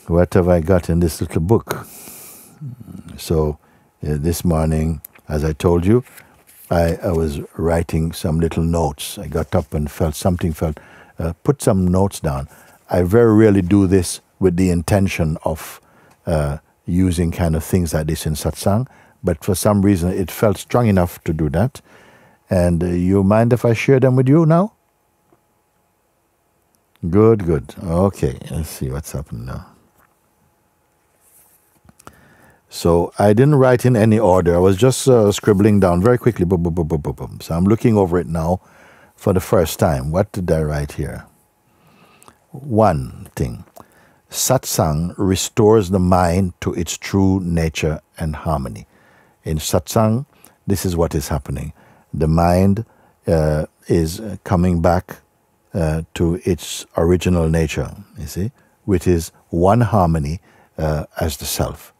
what have I got in this little book? So this morning, as I told you, I was writing some little notes. I got up and put some notes down. I very rarely do this with the intention of using kind of things like this in satsang, but for some reason it felt strong enough to do that. And you mind if I share them with you now? Good, good. Okay, let's see what's happening now. So I didn't write in any order. I was just scribbling down very quickly. Boom, boom, boom, boom, boom, boom. So I'm looking over it now for the first time. What did I write here? One thing. Satsang restores the mind to its true nature and harmony. In satsang, this is what is happening. The mind is coming back to its original nature, you see, which is one harmony as the self.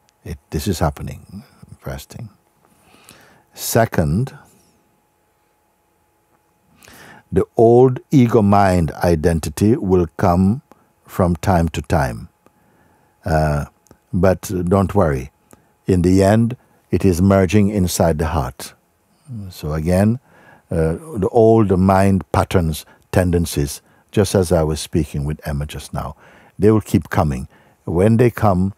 This is happening, first thing. Second, the old ego-mind identity will come from time to time. But don't worry. In the end, it is merging inside the heart. So again, the old mind patterns, tendencies, just as I was speaking with Emma just now, they will keep coming. When they come,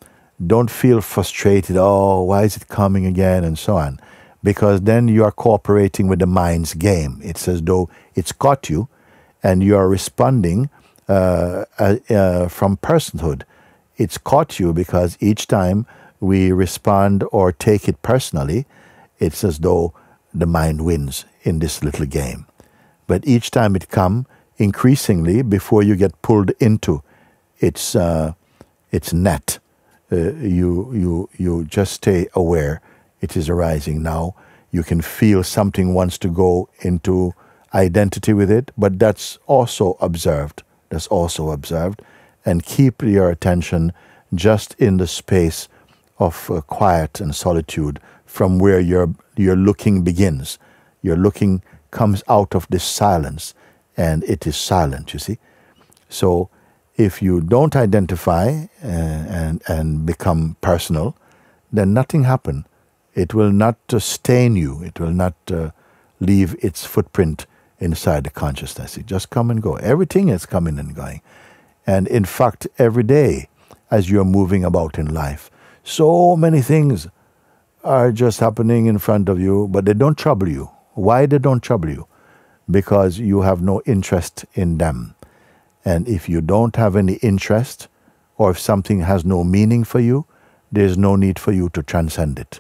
don't feel frustrated, oh, why is it coming again, and so on. Because then you are cooperating with the mind's game. It's as though it's caught you, and you are responding from personhood. It's caught you because each time we respond or take it personally, it's as though the mind wins in this little game. But each time it comes, increasingly, before you get pulled into its net, you just stay aware. It is arising now. You can feel something wants to go into identity with it, but that's also observed. That's also observed. And keep your attention just in the space of quiet and solitude from where your looking begins. Your looking comes out of this silence, and it is silent, you see. So if you don't identify and become personal, then nothing happens. It will not stain you. It will not leave its footprint inside the consciousness. It just come and go. Everything is coming and going. And in fact, every day, as you're moving about in life, so many things are just happening in front of you, but they don't trouble you. Why they don't trouble you? Because you have no interest in them. And if you don't have any interest, or if something has no meaning for you, there's no need for you to transcend it.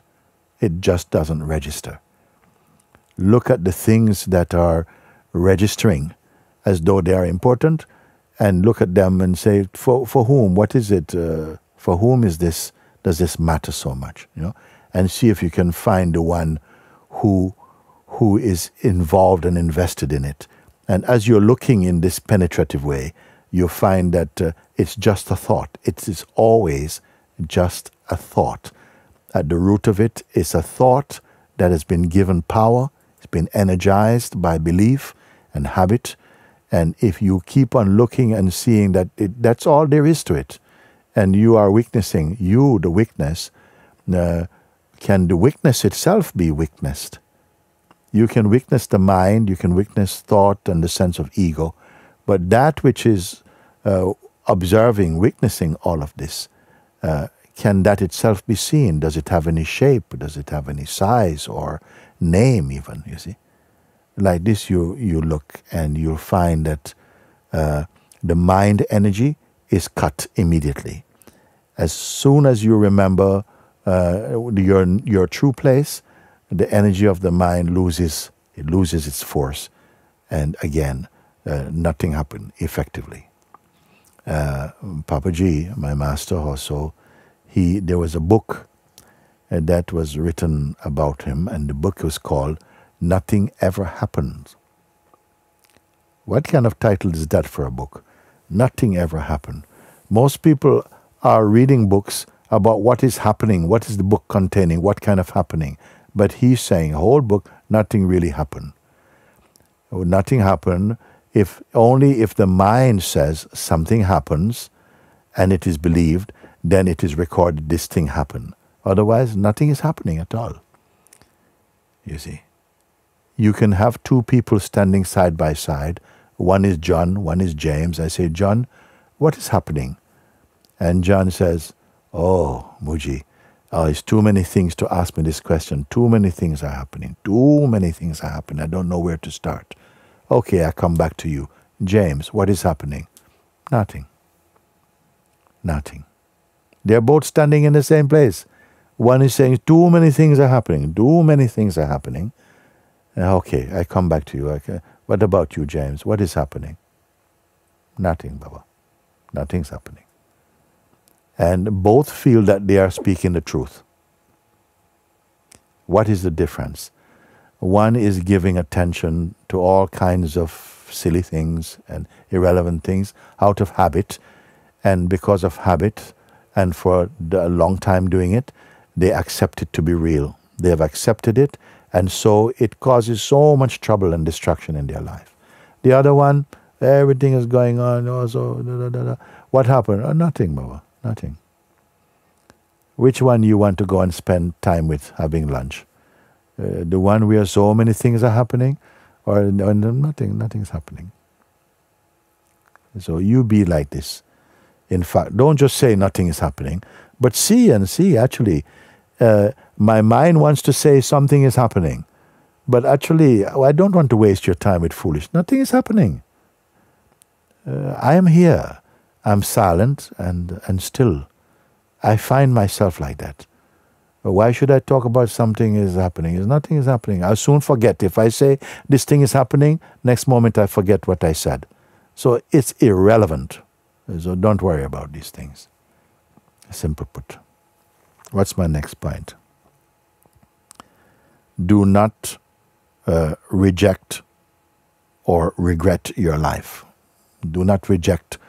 It just doesn't register. Look at the things that are registering as though they are important, and look at them and say, for whom? What is it? For whom is this? Does this matter so much? You know, and see if you can find the one who is involved and invested in it. And as you're looking in this penetrative way, you find that it's just a thought. It is always just a thought. At the root of it is a thought that has been given power, it's been energized by belief and habit. And if you keep on looking and seeing that that's all there is to it, and you are witnessing, you, the witness, can the witness itself be witnessed? You can witness the mind, you can witness thought and the sense of ego, but that which is observing, witnessing all of this, can that itself be seen? Does it have any shape? Does it have any size or name even, you see? Like this you look and you'll find that the mind energy is cut immediately. As soon as you remember your true place, the energy of the mind loses its force, and again, nothing happened effectively. Papaji, my master also, there was a book that was written about him, and the book was called Nothing Ever Happened. What kind of title is that for a book? Nothing ever happened. Most people are reading books about what is happening, what is the book containing, what kind of happening. But he's saying, whole book, nothing really happened. Nothing happened only if the mind says something happens and it is believed, then it is recorded this thing happened. Otherwise, nothing is happening at all. You see. You can have two people standing side by side. One is John, one is James. I say, John, what is happening? And John says, oh, Mooji, it's too many things to ask me this question. Too many things are happening. Too many things are happening. I don't know where to start. Okay, I come back to you. James, what is happening? Nothing. Nothing. They're both standing in the same place. One is saying, too many things are happening. Too many things are happening. Okay, I come back to you. Okay. What about you, James? What is happening? Nothing, Baba. Nothing's happening. And both feel that they are speaking the truth. What is the difference? One is giving attention to all kinds of silly things and irrelevant things out of habit, and because of habit and for a long time doing it, they accept it to be real. They have accepted it, and so it causes so much trouble and destruction in their life. The other one, everything is going on, what happened? Oh, nothing, Baba, nothing. Which one you want to go and spend time with having lunch? The one where so many things are happening, or nothing's happening. So you be like this. In fact, don't just say nothing is happening, but see actually, my mind wants to say something is happening, but actually, I don't want to waste your time with foolish. Nothing is happening. I am here. I'm silent and still. I find myself like that. Why should I talk about something is happening? Nothing is happening. I'll soon forget. If I say this thing is happening, next moment I forget what I said. So it's irrelevant. So don't worry about these things. Simple put. What's my next point? Do not reject or regret your life. Do not reject.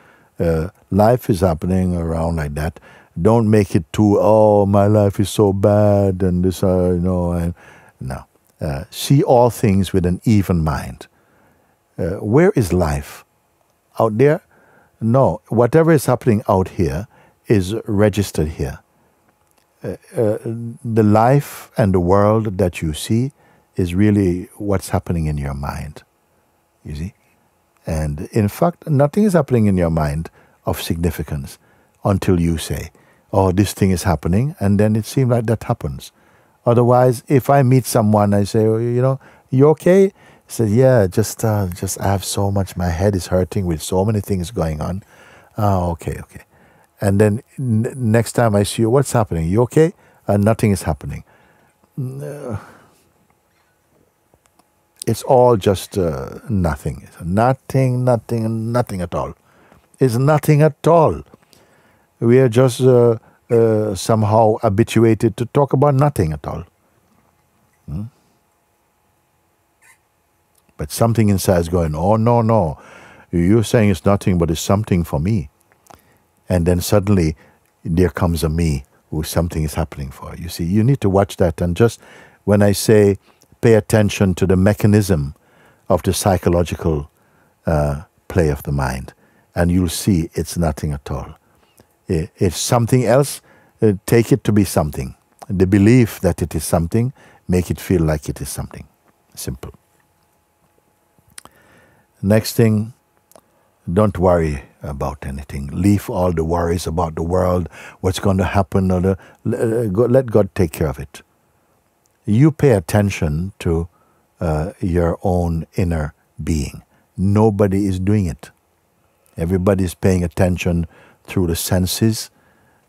Life is happening around like that. Don't make it too, oh, my life is so bad and this, no. See all things with an even mind. Where is life? Out there? No. Whatever is happening out here is registered here. The life and the world that you see is really what's happening in your mind. You see? And in fact, nothing is happening in your mind of significance until you say, oh, this thing is happening, and then it seems like that happens. Otherwise, if I meet someone, I say, oh, you okay? He says, yeah, just I have so much, my head is hurting with so many things going on. Oh, okay. And then next time I see you, what's happening? You okay? Nothing is happening. It's all just nothing. Nothing at all. It's nothing at all. We are just somehow habituated to talk about nothing at all. But something inside is going, oh, no. You're saying it's nothing, but it's something for me. And then suddenly there comes a me who something is happening for. You see, you need to watch that. And just when I say pay attention to the mechanism of the psychological play of the mind, and you'll see it's nothing at all. If something else, take it to be something. The belief that it is something, make it feel like it is something. Simple. Next thing, don't worry about anything. Leave all the worries about the world, what's going to happen, or let God take care of it. You pay attention to your own inner being. Nobody is doing it. Everybody is paying attention through the senses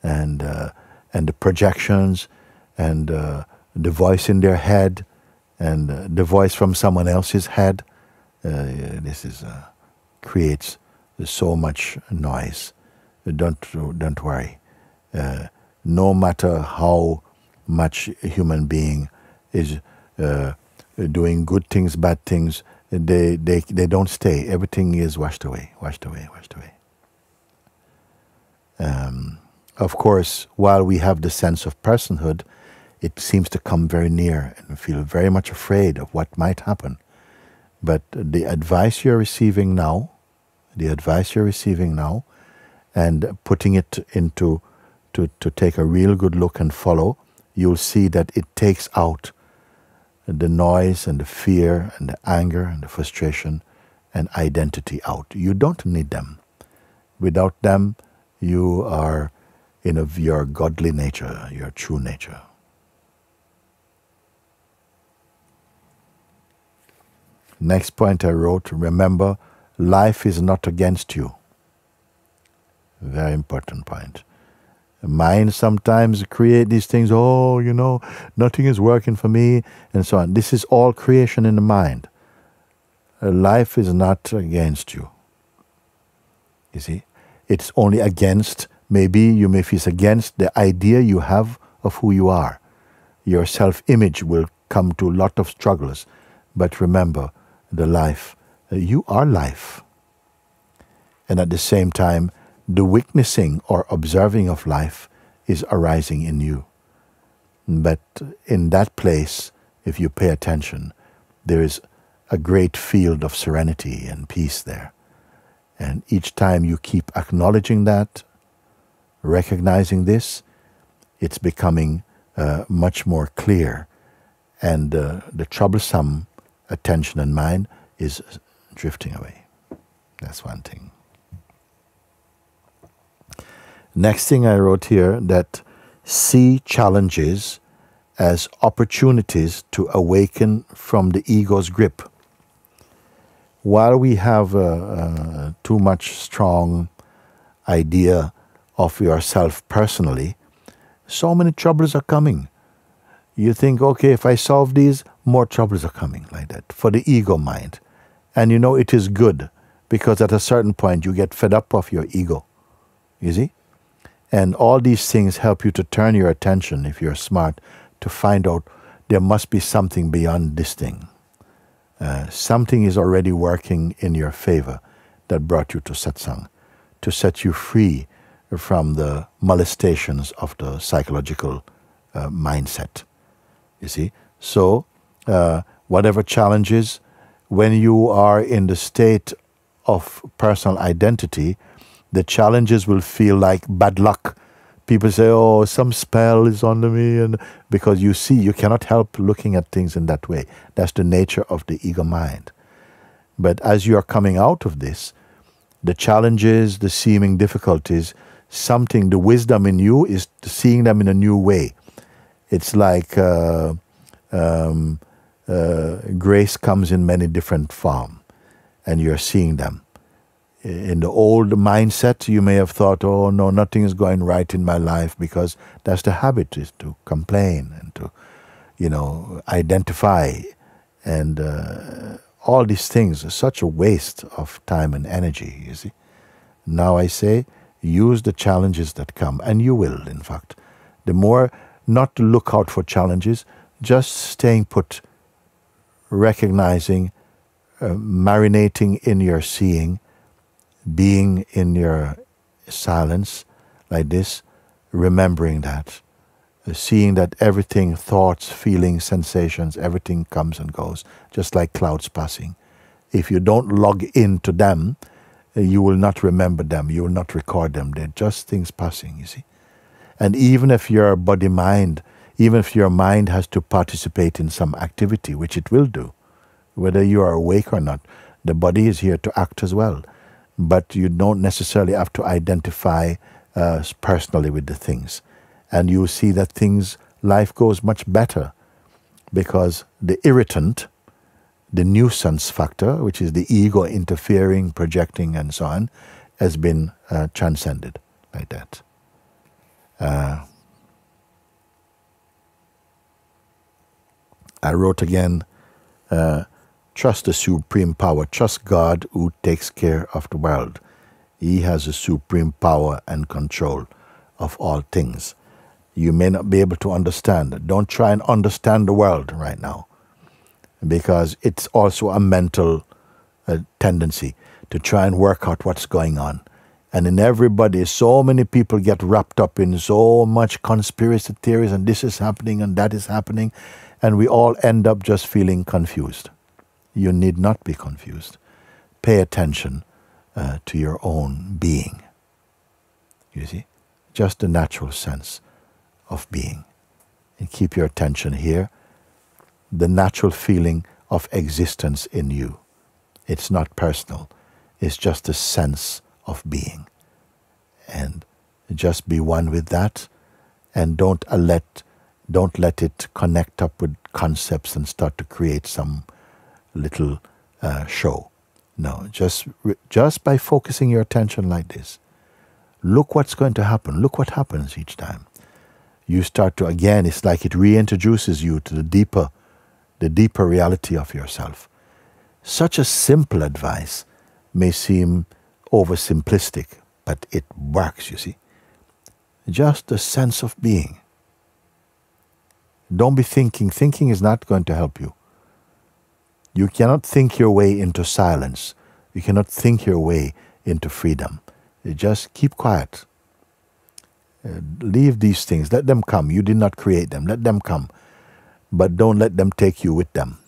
and the projections and the voice in their head and the voice from someone else's head. This is creates so much noise. Don't worry. No matter how much a human being is doing good things, bad things, they don't stay. Everything is washed away. Of course, while we have the sense of personhood, it seems to come very near and feel very much afraid of what might happen. But the advice you're receiving now, and putting it into to take a real good look and follow, you'll see that it takes out the noise and the fear and the anger and the frustration and identity out. You don't need them. Without them, you are in your godly nature, your true nature. Next point I wrote, remember, life is not against you. Very important point. The mind sometimes create these things, oh, you know, nothing is working for me, and so on. This is all creation in the mind. Life is not against you. You see? It's only against, maybe you may feel against the idea you have of who you are. Your self-image will come to a lot of struggles. But remember, the life, you are life. And at the same time, the witnessing or observing of life is arising in you. But in that place, if you pay attention, there is a great field of serenity and peace there. And each time you keep acknowledging that, recognizing this, it's becoming much more clear. And the troublesome attention and mind is drifting away. That's one thing. Next thing I wrote here, that see challenges as opportunities to awaken from the ego's grip. While we have too much strong idea of yourself personally, so many troubles are coming. You think, okay, if I solve these, more troubles are coming, like that, for the ego mind. And you know it is good, because at a certain point you get fed up of your ego, you see? And all these things help you to turn your attention, if you're smart, to find out there must be something beyond this thing. Something is already working in your favor that brought you to Satsang, to set you free from the molestations of the psychological mindset. You see? So, whatever challenges, when you are in the state of personal identity, the challenges will feel like bad luck. People say, oh, some spell is under me, and because you see, you cannot help looking at things in that way. That's the nature of the ego mind. But as you are coming out of this, the challenges, the seeming difficulties, something, the wisdom in you is seeing them in a new way. It's like grace comes in many different forms, and you're seeing them. In the old mindset, you may have thought, oh no, nothing is going right in my life, because that's the habit, is to complain and to, you know, identify. And all these things are such a waste of time and energy, you see. Now I say, use the challenges that come, and you will, in fact. The more, not to look out for challenges, just staying put, recognizing, marinating in your seeing, being in your silence like this, remembering that, seeing that everything, thoughts, feelings, sensations, everything comes and goes, just like clouds passing. If you don't log into them, you will not remember them, you will not record them. They're just things passing, you see. And even if your body-mind, even if your mind has to participate in some activity, which it will do, whether you are awake or not, the body is here to act as well. But you don't necessarily have to identify personally with the things. And you see that things, life goes much better, because the irritant, the nuisance factor, which is the ego interfering, projecting, and so on, has been transcended like that. I wrote again, trust the supreme power. Trust God who takes care of the world. He has the supreme power and control of all things. You may not be able to understand. Don't try and understand the world right now, because it's also a mental tendency to try and work out what's going on. And in everybody, so many people get wrapped up in so much conspiracy theories, and this is happening and that is happening, and we all end up just feeling confused. You need not be confused. Pay attention to your own being. You see? just the natural sense of being. And keep your attention here, the natural feeling of existence in you. It's not personal, it's just a sense of being. And just be one with that, and don't let it connect up with concepts and start to create some little show. No, just by focusing your attention like this, look what's going to happen. Look what happens each time. You start to, again, it's like it reintroduces you to the deeper reality of yourself. Such a simple advice may seem oversimplistic, but it works, you see. Just a sense of being. Don't be thinking. Thinking is not going to help you. You cannot think your way into silence. You cannot think your way into freedom. You just keep quiet. Leave these things. Let them come. You did not create them. Let them come. But don't let them take you with them.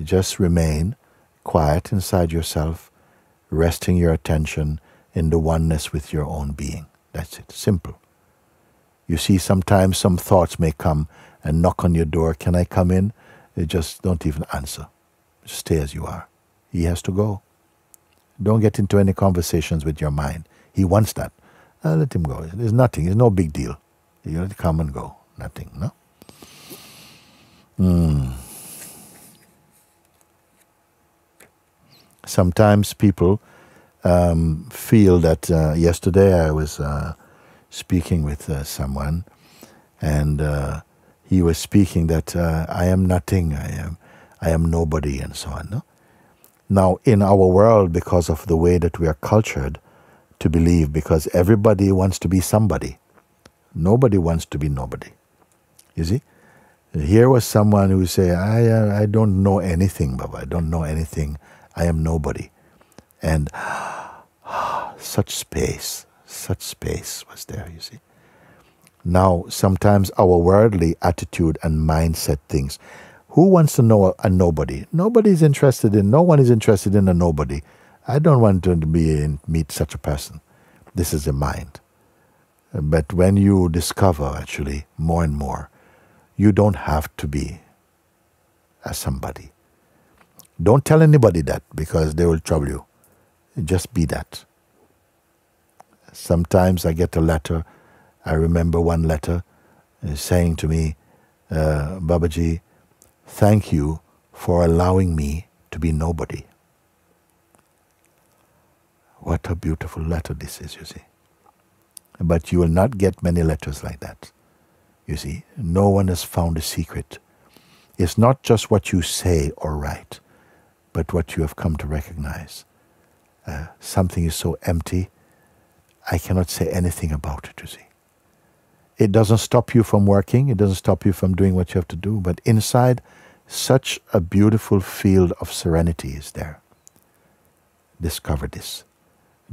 Just remain quiet inside yourself, resting your attention in the oneness with your own being. That's it. Simple. You see, sometimes some thoughts may come and knock on your door. Can I come in? You just don't even answer. Just stay as you are. He has to go. Don't get into any conversations with your mind. He wants that. Let him go. There's nothing. It's no big deal. You let it come and go. Nothing, no? Sometimes people feel that yesterday I was speaking with someone, and he was speaking that I am nothing, I am nobody, and so on. No? Now, in our world, because of the way that we are cultured to believe, because everybody wants to be somebody, nobody wants to be nobody. You see? Here was someone who say, I don't know anything, Baba. I don't know anything. I am nobody. And such space was there, you see. Now, sometimes our worldly attitude and mindset things. Who wants to know a nobody? No one is interested in a nobody. I don't want to meet such a person. This is the mind. But when you discover, actually, more and more, you don't have to be a somebody. Don't tell anybody that, because they will trouble you. Just be that. Sometimes I get a letter. I remember one letter saying to me, Babaji, thank you for allowing me to be nobody. What a beautiful letter this is, you see. But you will not get many letters like that. You see, no one has found a secret. It's not just what you say or write, but what you have come to recognize. Something is so empty, I cannot say anything about it, you see. It doesn't stop you from working, it doesn't stop you from doing what you have to do, but inside, such a beautiful field of serenity is there. Discover this.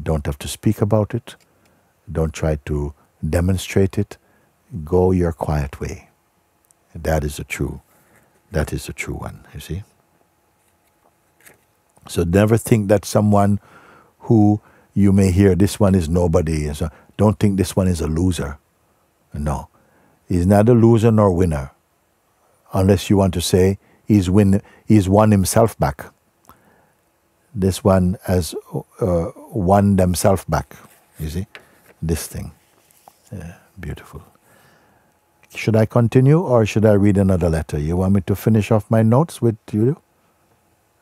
Don't have to speak about it. Don't try to demonstrate it. Go your quiet way. That is the true one, you see. So never think that someone who you may hear, this one is nobody, so don't think this one is a loser. No. He's not a loser nor winner. Unless you want to say he's won himself back. This one has won themselves back. You see? This thing. Beautiful. Should I continue or should I read another letter? You want me to finish off my notes with you?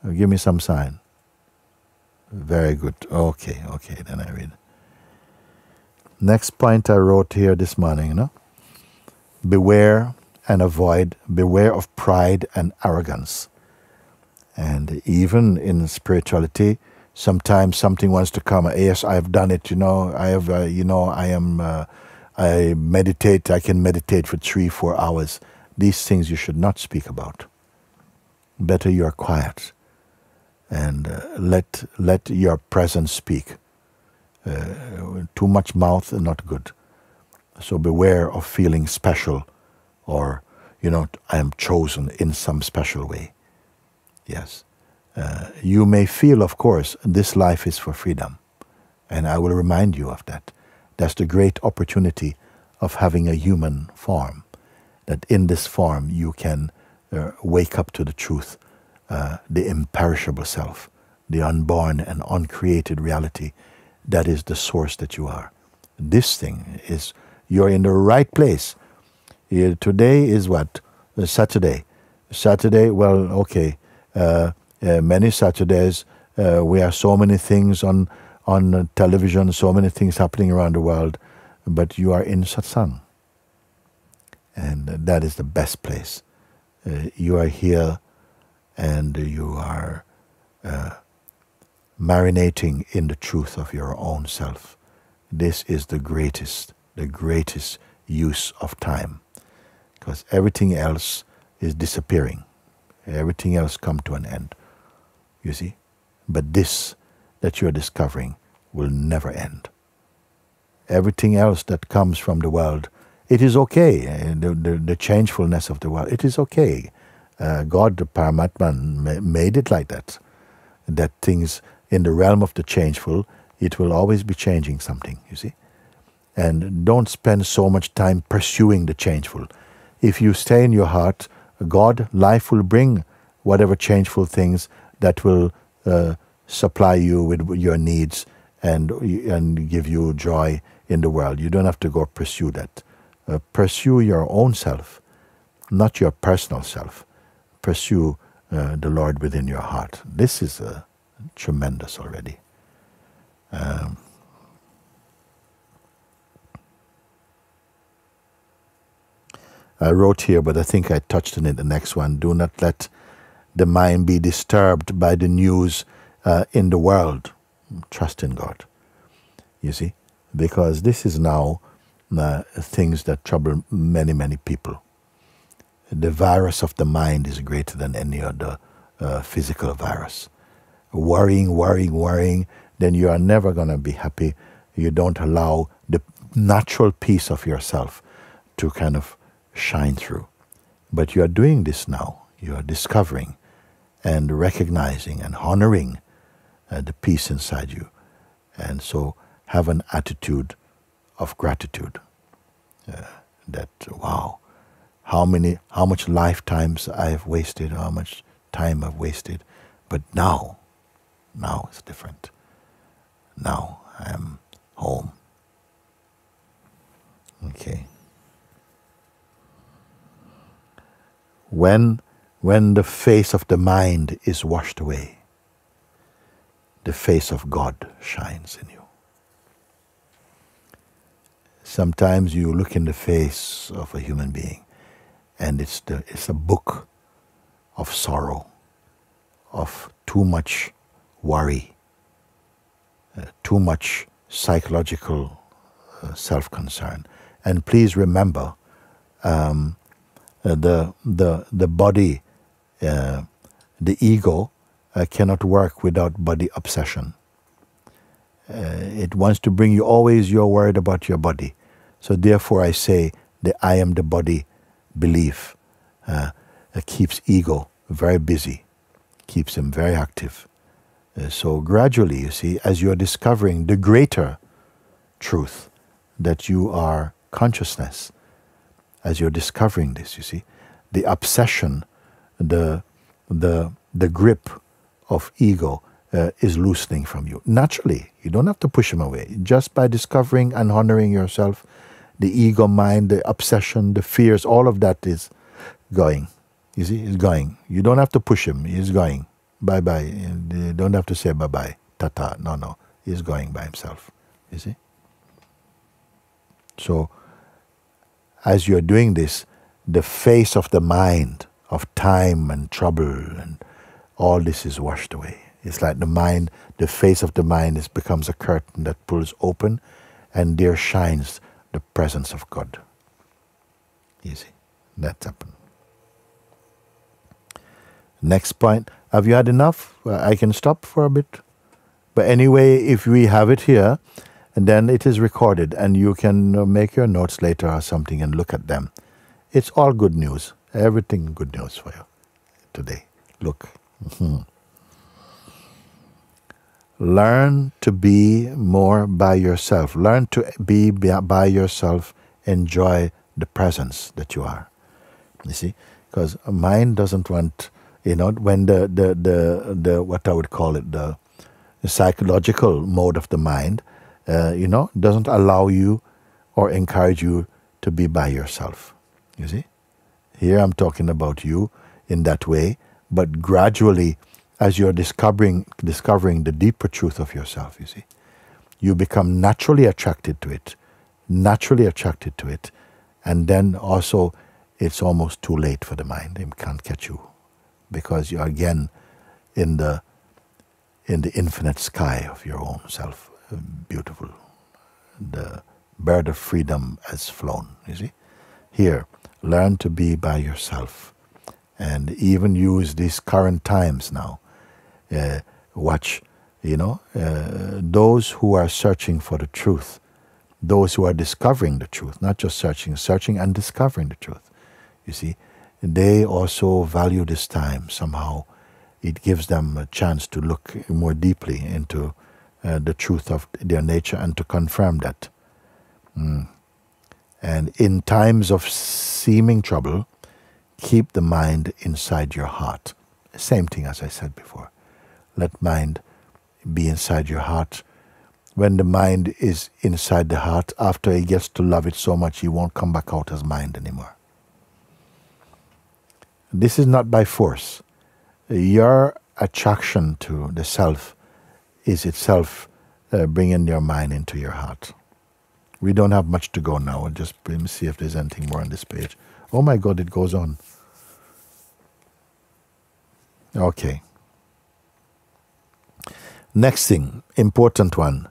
Or give me some sign. Very good. Okay, then I read. Next point I wrote here this morning, you know? Beware and avoid, beware of pride and arrogance. And even in spirituality, sometimes something wants to come. Yes, I have done it, you know. I have, I meditate. I can meditate for 3-4 hours. These things you should not speak about. Better you are quiet, and let your presence speak. Too much mouth is not good. So beware of feeling special, or I am chosen in some special way. Yes. You may feel, of course, this life is for freedom. And I will remind you of that. That's the great opportunity of having a human form, that in this form you can wake up to the truth, the imperishable self, the unborn and uncreated reality that is the source that you are. This thing is, you're in the right place. Today is what? Saturday. Saturday, well, okay. Many Saturdays, we have so many things on television, so many things happening around the world, but you are in Satsang. And that is the best place. You are here and you are marinating in the truth of your own self. This is the greatest use of time, because everything else is disappearing. Everything else come to an end, you see. But this that you're discovering will never end. Everything else that comes from the world, it is okay. The changefulness of the world, it is okay. God, the Paramatman, made it like that. That things in the realm of the changeful, it will always be changing something, you see. And don't spend so much time pursuing the changeful. If you stay in your heart, God, life will bring whatever changeful things that will supply you with your needs and give you joy in the world. You don't have to go pursue that. Pursue your own self, not your personal self. Pursue the Lord within your heart. This is tremendous already. I wrote here, but I think I touched on it the next one. Do not let the mind be disturbed by the news in the world. Trust in God, you see, because this is now things that trouble many, many people. The virus of the mind is greater than any other physical virus. Worrying, then you are never going to be happy. You don't allow the natural peace of yourself to kind of shine through. But you are doing this now. You are discovering and recognizing and honoring the peace inside you. And so have an attitude of gratitude. That, wow, how much lifetimes I have wasted, how much time I've wasted. But now it's different. Now I am home. Okay. When the face of the mind is washed away, the face of God shines in you. Sometimes you look in the face of a human being and it's a book of sorrow, of too much worry, too much psychological self-concern. And please remember, the body, the ego, cannot work without body obsession. It wants to bring you always, you're worried about your body. So therefore I say the I am the body belief keeps ego very busy, keeps him very active. So gradually, you see, as you're discovering the greater truth, that you are consciousness, as you're discovering this, you see, the obsession, the grip of ego is loosening from you. Naturally, you don't have to push him away. Just by discovering and honoring yourself, the ego mind, the obsession, the fears, all of that is going. You see, it's going. You don't have to push him. He's going. Bye-bye. You don't have to say bye-bye. Ta-ta. No. He's going by himself. You see? So, as you're doing this, the face of the mind, of time and trouble and all this is washed away. It's like the mind, the face of the mind becomes a curtain that pulls open, and there shines the presence of God. You see, that's happened. Next point, have you had enough? I can stop for a bit. But anyway, if we have it here, and then it is recorded, and you can make your notes later or something and look at them. It's all good news. Everything good news for you today. Look. learn to be more by yourself. Learn to be by yourself. Enjoy the presence that you are. You see? Because mind doesn't want, when the what I would call it, the psychological mode of the mind, doesn't allow you or encourage you to be by yourself. You see? Here I'm talking about you in that way, but gradually, as you're discovering the deeper truth of yourself, you see, you become naturally attracted to it, and then also it's almost too late for the mind. It can't catch you, because you're again in the infinite sky of your own self. Beautiful. The bird of freedom has flown, you see. Here, learn to be by yourself, and even use these current times now. Watch, those who are searching for the truth, those who are discovering the truth, not just searching and discovering the truth. You see, they also value this time somehow. It gives them a chance to look more deeply into the truth of their nature and to confirm that. And in times of seeming trouble, keep the mind inside your heart. Same thing as I said before. Let mind be inside your heart. When the mind is inside the heart, after he gets to love it so much, he won't come back out as mind anymore. This is not by force. Your attraction to the self is itself bringing your mind into your heart. We don't have much to go now. I'll just see if there's anything more on this page. Oh my God, it goes on. Okay. Next thing, important one.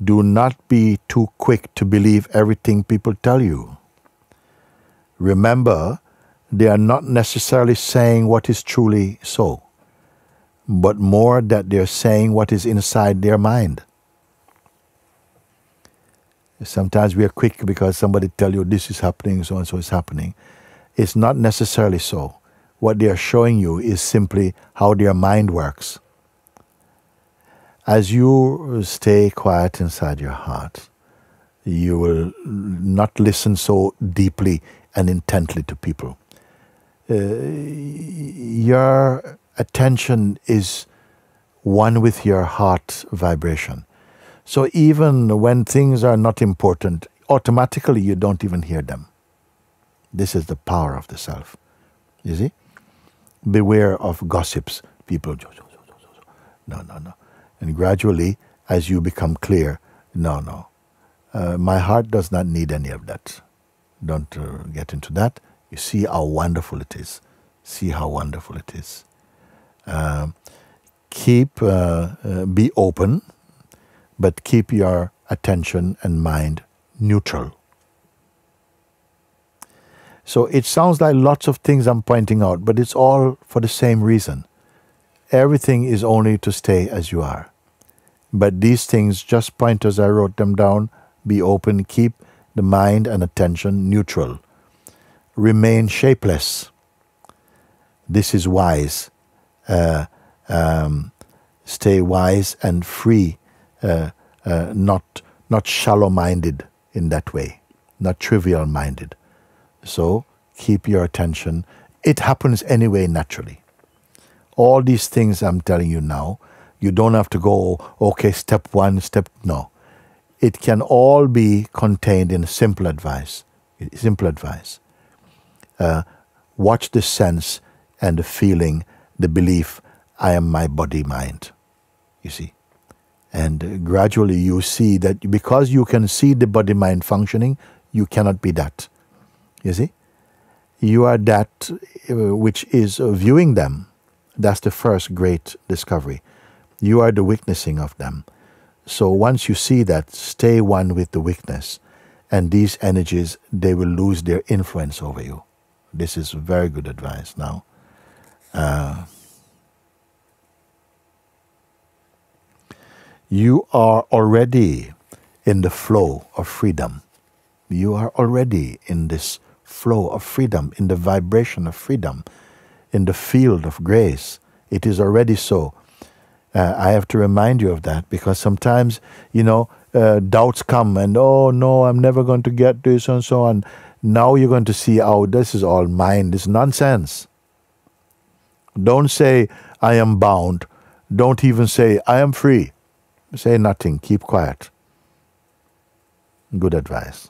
Do not be too quick to believe everything people tell you. Remember, they are not necessarily saying what is truly so, but more that they're saying what is inside their mind. Sometimes we are quick because somebody tell you this is happening, so and so is happening. It's not necessarily so. What they are showing you is simply how their mind works. As you stay quiet inside your heart, you will not listen so deeply and intently to people. Your attention is one with your heart vibration. So even when things are not important, automatically you don't even hear them. This is the power of the self. You see? Beware of gossips. People, no. And gradually, as you become clear, no. My heart does not need any of that. Don't get into that. You see how wonderful it is. See how wonderful it is. Be open, but keep your attention and mind neutral. So it sounds like lots of things I'm pointing out, but it's all for the same reason. Everything is only to stay as you are. But these things, just pointers, I wrote them down. Be open, keep the mind and attention neutral. Remain shapeless. This is wise. Stay wise and free, not shallow-minded in that way, not trivial-minded. So keep your attention. It happens anyway naturally. All these things I'm telling you now, you don't have to go, okay, step one, no. It can all be contained in simple advice. Watch the sense and the feeling, the belief, I am my body, mind. You see? And gradually you see that because you can see the body, mind functioning, you cannot be that. You see? You are that which is viewing them. That's the first great discovery. You are the witnessing of them. So once you see that, stay one with the witness. And these energies, they will lose their influence over you. This is very good advice now. You are already in the flow of freedom. You are already in this flow of freedom, in the vibration of freedom, in the field of grace. It is already so. I have to remind you of that, because sometimes, doubts come and, oh no, I'm never going to get this and so on. Now you're going to see, oh, this is all mind. This is nonsense. Don't say, I am bound. Don't even say, I am free. Say nothing. Keep quiet. Good advice.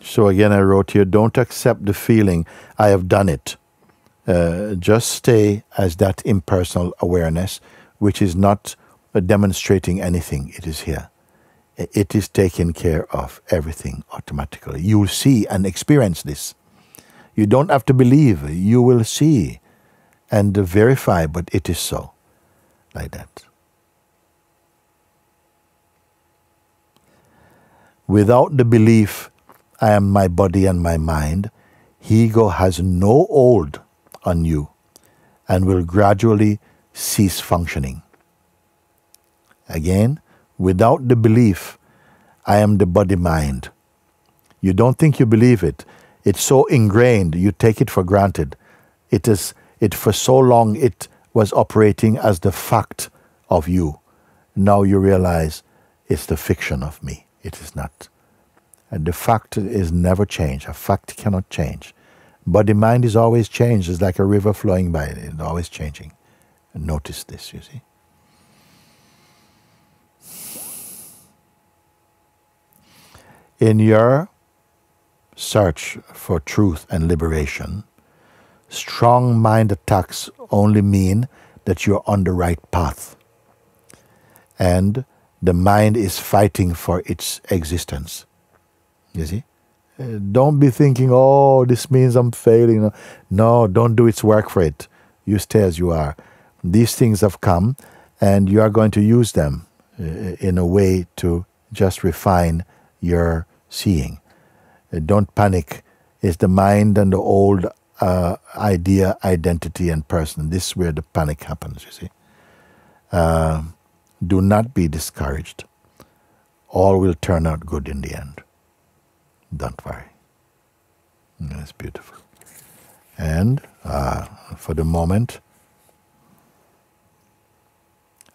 So again, I wrote here, don't accept the feeling, I have done it. Just stay as that impersonal awareness, which is not demonstrating anything. It is here. It is taking care of everything automatically. You will see and experience this. You don't have to believe. You will see and verify, but it is so. Like that. Without the belief, I am my body and my mind, ego has no hold on you and will gradually cease functioning. Again, without the belief, I am the body-mind. You don't think you believe it. It's so ingrained, you take it for granted. For so long it was operating as the fact of you. Now you realize it's the fiction of me. It is not. And the fact is never changed. A fact cannot change. Body-mind is always changed. It's like a river flowing by. It's always changing. And notice this, you see. In your search for truth and liberation, strong mind attacks only mean that you're on the right path. And the mind is fighting for its existence. You see? Don't be thinking, oh, this means I'm failing. No, don't do its work for it. You stay as you are. These things have come, and you are going to use them in a way to just refine your seeing. Don't panic. It's the mind and the old idea, identity, and person. This is where the panic happens, you see. Do not be discouraged. All will turn out good in the end. Don't worry. That's beautiful. And for the moment,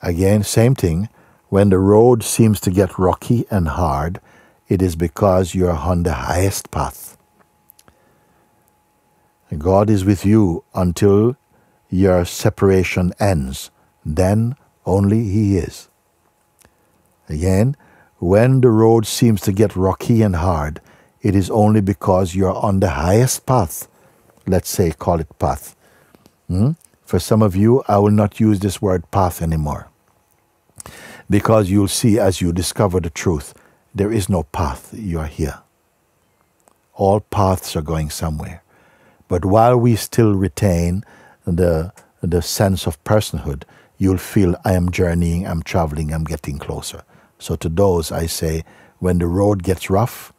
again, same thing. When the road seems to get rocky and hard, it is because you are on the highest path. God is with you until your separation ends. Then only He is. Again, when the road seems to get rocky and hard, it is only because you are on the highest path. Let's say, call it path. For some of you, I will not use this word path anymore. Because you'll see as you discover the truth, there is no path. You are here. All paths are going somewhere. But while we still retain the sense of personhood, you'll feel I am journeying, I'm traveling, I'm getting closer. So to those I say, when the road gets rough,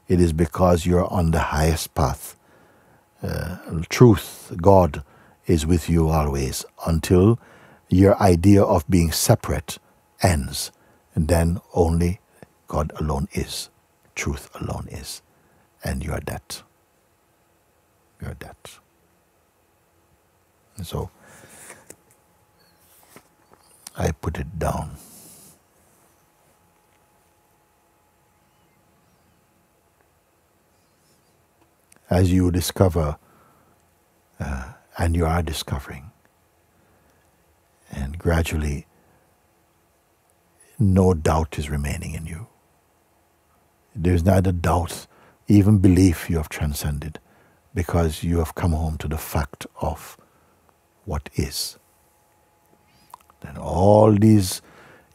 it is because you're on the highest path. Truth, God, is with you always until your idea of being separate ends. And then only God alone is. Truth alone is. And you are that. You are that. And so, I put it down. As you discover, and you are discovering, and gradually no doubt is remaining in you. There is neither doubt, even belief you have transcended, because you have come home to the fact of what is. Then all these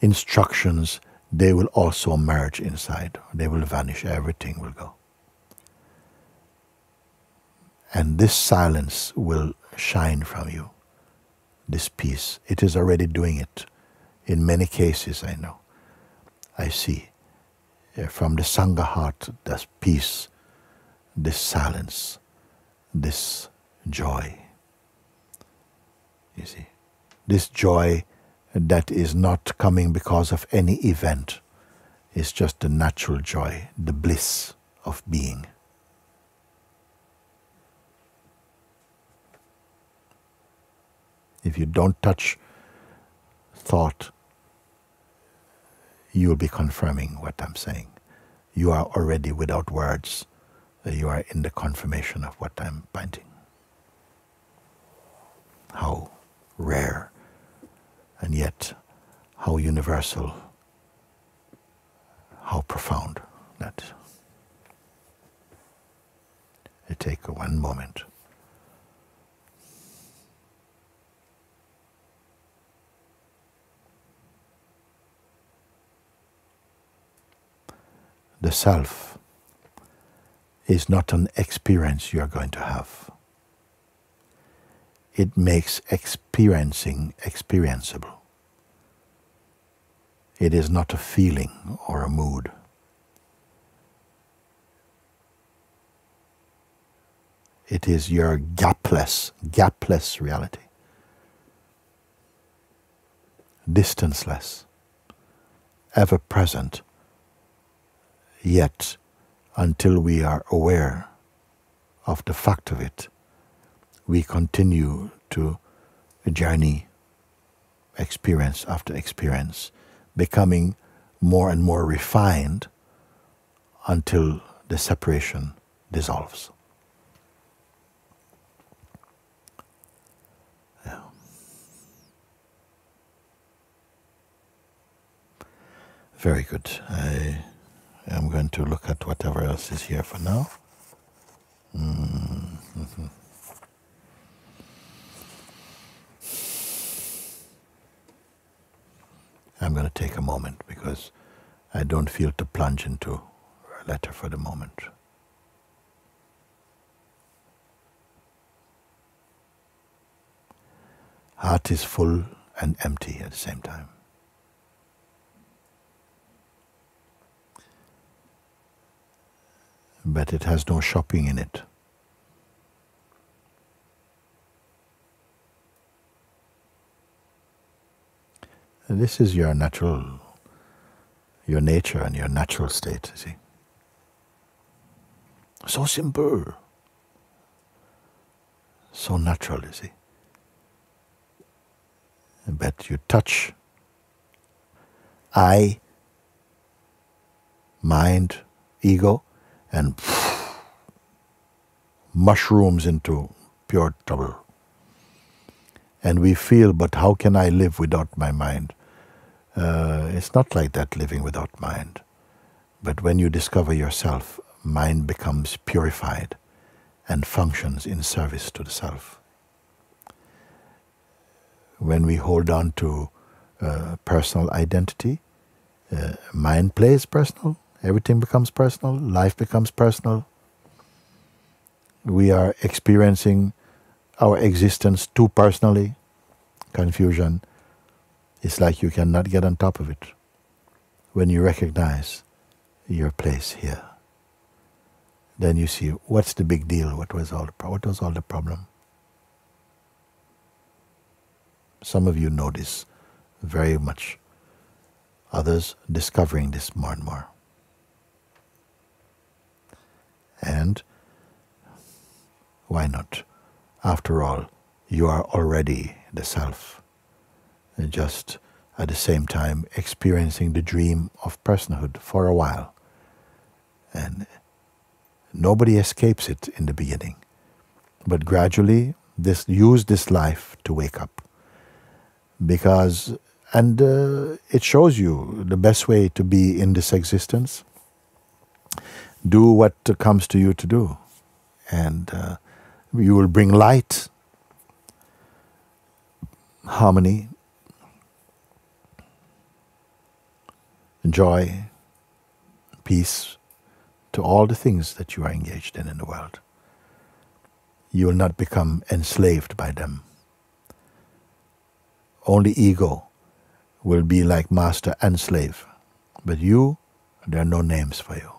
instructions, they will also merge inside. They will vanish. Everything will go. And this silence will shine from you, this peace. It is already doing it. In many cases, I know. I see. From the Sangha heart, there's peace, this silence, this joy. You see, this joy that is not coming because of any event. is just the natural joy, the bliss of being. If you don't touch thought, you will be confirming what I'm saying. You are already without words. You are in the confirmation of what I'm pointing. How rare, and yet how universal, how profound that. I take one moment. The self is not an experience you are going to have. It makes experiencing experienceable. It is not a feeling or a mood. It is your gapless reality. Distanceless, ever present. Yet, until we are aware of the fact of it, we continue to journey experience after experience, becoming more and more refined until the separation dissolves. Yeah. Very good. I'm going to look at whatever else is here for now. Mm-hmm. I'm going to take a moment because I don't feel to plunge into a letter for the moment. Heart is full and empty at the same time. But it has no shopping in it. And this is your natural, your nature and your natural state, you see. So simple. So natural, you see. But you touch I, mind, ego, and mushrooms into pure trouble. And we feel, but how can I live without my mind? It's not like that, living without mind. But when you discover yourself, mind becomes purified and functions in service to the self. When we hold on to personal identity, mind plays personal. Everything becomes personal, life becomes personal. We are experiencing our existence too personally. Confusion. It's like you cannot get on top of it. When you recognize your place here, then you see, what's the big deal? What was all the problem? Some of you know this very much. Others discovering this more and more. And why not? After all, you are already the self, and just at the same time experiencing the dream of personhood for a while. And nobody escapes it in the beginning. But gradually, use this life to wake up. Because, and it shows you the best way to be in this existence. Do what comes to you to do, and you will bring light, harmony, joy, peace to all the things that you are engaged in the world. You will not become enslaved by them. Only ego will be like master and slave, but you, there are no names for you.